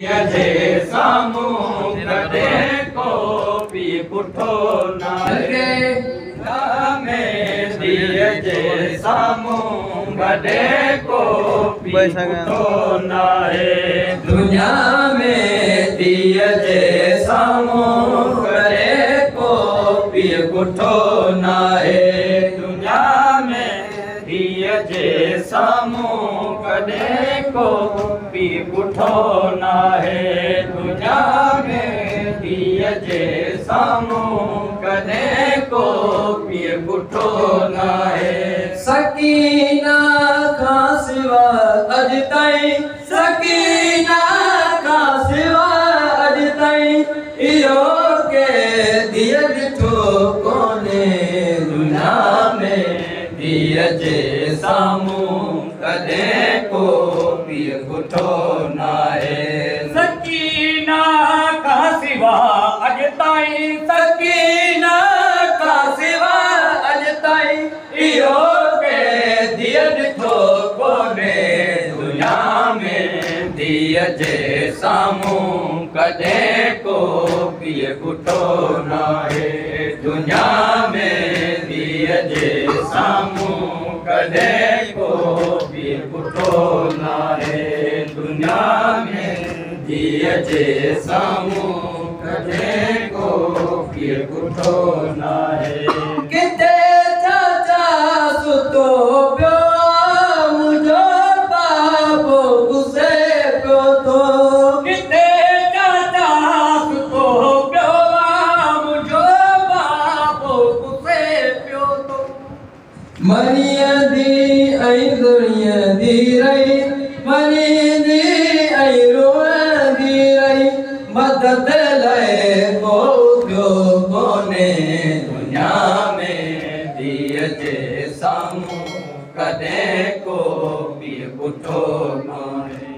जे सामूं कॾहिं को बि पुठो न लॻे में धीअ जे सामूं कॾहिं को बि पुठो न आहे दुनिया में धीअ जे सामूं कॾहिं को बि पुठो न आहे दुनिया में धीअ जे सामूं कॾहिं को बि पुठो न आहे दुनिया में धीअ जे सामूं कॾहिं को बि पुठो न आहे सकीना खां सिवा अॼु ताईं सकीना खां सिवा अॼु ताईं इहो के धीअ ॾिठो कोन्हे दुनिया में धीअ जे सामूं कॾहिं को बि पुठो न आहे सकीना खां सिवा अॼु ताईं सकीना खां सिवा अॼु ताईं इहो के धीअ ॾिठो कोन्हे दुनिया में धीअ जे सामूं कॾहिं को बि पुठो न आहे दुनिया में धीअ जे सामूं कॾहिं को बि पुठो न आहे दुनिया में धीअ जे सामूं कॾहिं को बि पुठो न आहे किथे चाचा सुतो पियो मुंहिंजो बाबो गुसे पियो थो किथे चाचा सुतो पियो मुंहिंजो बाबो गुसे पियो थो मरींदी ऐं दुनियंदी रही मरींदी ऐं रोअंदी रही मदद लाइ को ॿियो कोन्हे दुनिया में धीअ जे सामूं कॾहिं को बि पुठो न आहे